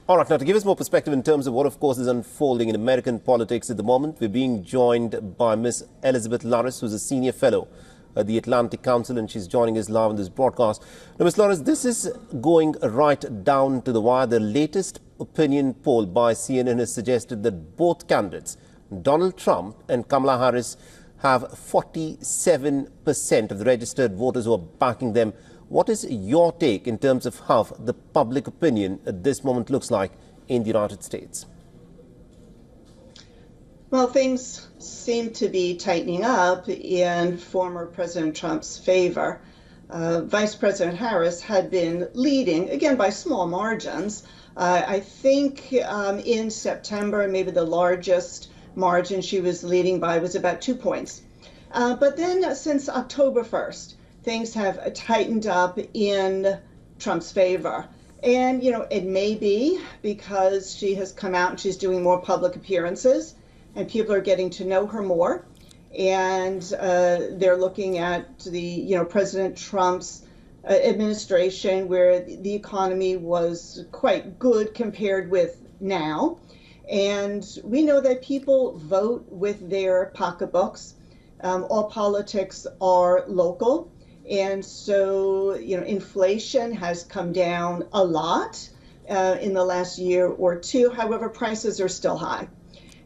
All right, now to give us more perspective in terms of what, of course, is unfolding in American politics at the moment, we're being joined by Ms. Elizabeth Lawrence, who's a senior fellow at the Atlantic Council, and she's joining us live on this broadcast. Now, Ms. Lawrence, this is going right down to the wire. The latest opinion poll by CNN has suggested that both candidates, Donald Trump and Kamala Harris, have 47% of the registered voters who are backing them. What is your take in terms of how the public opinion at this moment looks like in the United States? Well, things seem to be tightening up in former President Trump's favor. Vice President Harris had been leading, again by small margins. I think in September, maybe the largest margin she was leading by was about 2 points. But then since October 1st, things have tightened up in Trump's favor. And, you know, it may be because she has come out and she's doing more public appearances and people are getting to know her more. And they're looking at the, President Trump's administration where the economy was quite good compared with now. And we know that people vote with their pocketbooks. All politics are local. And so, inflation has come down a lot in the last year or two. However, prices are still high.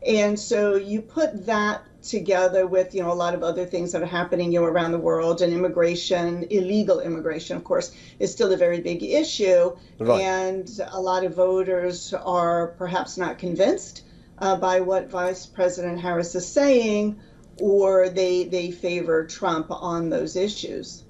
And so you put that together with, a lot of other things that are happening, around the world, and immigration, illegal immigration, of course, is still a very big issue. Right. And a lot of voters are perhaps not convinced by what Vice President Harris is saying, or they favor Trump on those issues.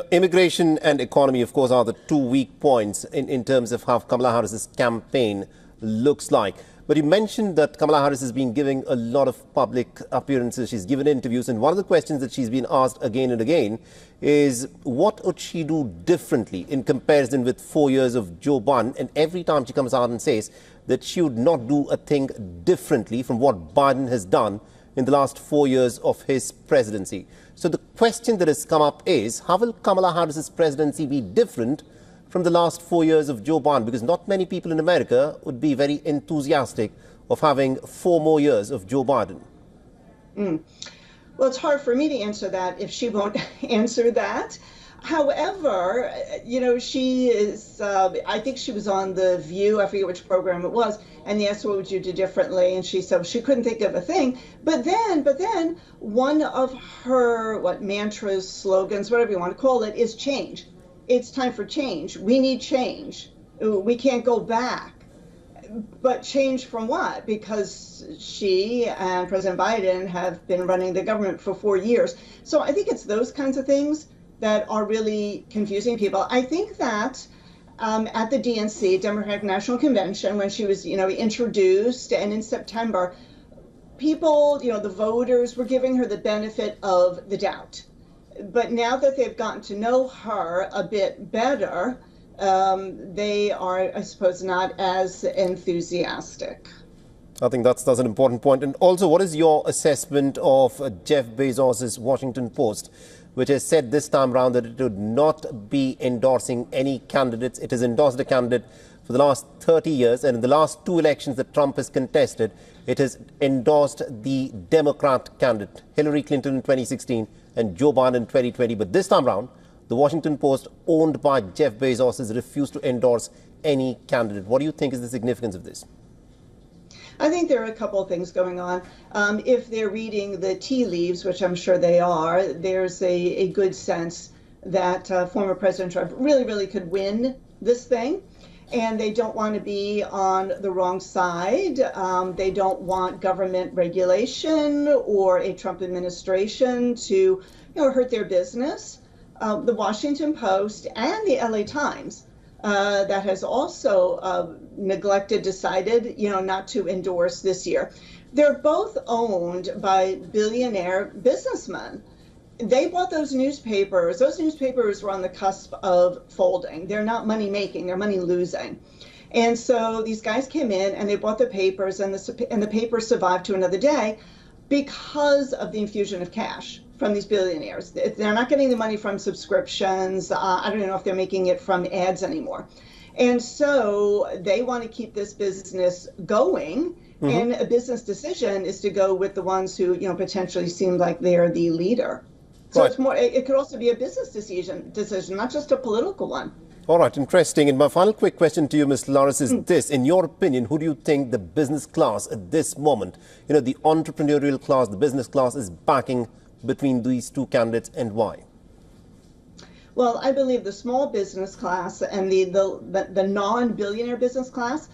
Immigration and economy, of course, are the two weak points in terms of how Kamala Harris's campaign looks like. But you mentioned that Kamala Harris has been giving a lot of public appearances. She's given interviews. And one of the questions that she's been asked again and again is what would she do differently in comparison with 4 years of Joe Biden? And every time she comes out and says that she would not do a thing differently from what Biden has done in the last 4 years of his presidency. So the question that has come up is, how will Kamala Harris's presidency be different from the last 4 years of Joe Biden? Because not many people in America would be very enthusiastic of having 4 more years of Joe Biden. Well, it's hard for me to answer that if she won't answer that. However, she is, I think she was on The View, I forget which program it was, and they asked, what would you do differently? And she said she couldn't think of a thing. But then one of her, mantras, slogans, whatever you want to call it, is change. It's time for change. We need change. We can't go back. But change from what? Because she and President Biden have been running the government for 4 years. So I think it's those kinds of things that are really confusing people. I think that at the DNC, Democratic National Convention, when she was, introduced, and in September, people, the voters were giving her the benefit of the doubt. But now that they've gotten to know her a bit better, they are, I suppose, not as enthusiastic. I think that's an important point. And also, what is your assessment of Jeff Bezos' Washington Post, which has said this time around that it would not be endorsing any candidates? It has endorsed a candidate for the last 30 years. And in the last 2 elections that Trump has contested, it has endorsed the Democrat candidate, Hillary Clinton in 2016 and Joe Biden in 2020. But this time around, the Washington Post, owned by Jeff Bezos, has refused to endorse any candidate. What do you think is the significance of this? I think there are a couple of things going on. If they're reading the tea leaves, which I'm sure they are, there's a good sense that former President Trump really could win this thing. And they don't want to be on the wrong side. They don't want government regulation or a Trump administration to hurt their business. The Washington Post and the LA Times that has also decided, not to endorse this year. They're both owned by billionaire businessmen. They bought those newspapers. Those newspapers were on the cusp of folding. They're not money making, they're money losing. And so these guys came in and they bought the papers, and the papers survived to another day because of the infusion of cash from these billionaires. They're not getting the money from subscriptions. I don't even know if they're making it from ads anymore. And so they want to keep this business going. And a business decision is to go with the ones who, potentially seem like they're the leader. So Right. it's more, it could also be a business decision, not just a political one. All right, interesting. And my final quick question to you, Ms. Lawrence, is this. In your opinion, who do you think the business class at this moment, the entrepreneurial class, the business class, is backing between these two candidates, and why? Well, I believe the small business class and the non-billionaire business class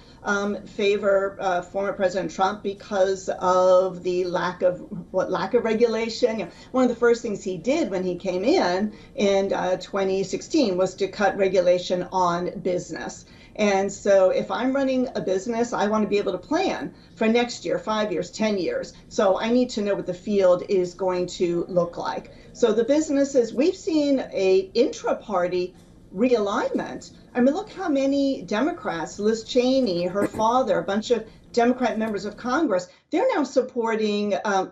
favor former President Trump because of the lack of regulation. One of the first things he did when he came in 2016 was to cut regulation on business. And so if I'm running a business, I want to be able to plan for next year, 5 years, 10 years. So I need to know what the field is going to look like. So the businesses, we've seen a intra-party realignment. I mean, look how many Democrats, Liz Cheney, her father, a bunch of Democrat members of Congress, they're now supporting, the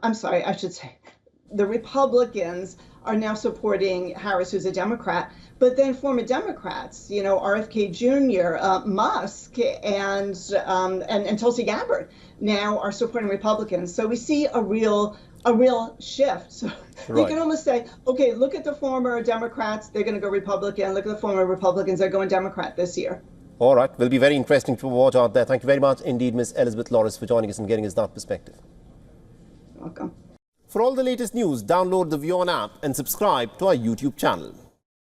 Republicans are now supporting Harris, who's a Democrat, but then former Democrats, RFK Jr., Musk, and Tulsi Gabbard now are supporting Republicans. So we see a real shift. So Right. you can almost say, okay, look at the former Democrats, they're going to go Republican. Look at the former Republicans, they're going Democrat this year. All right, will be very interesting to watch out there. Thank you very much indeed, Ms. Elizabeth Lawrence, for joining us and getting us that perspective. Welcome. For all the latest news, download the WION app and subscribe to our YouTube channel.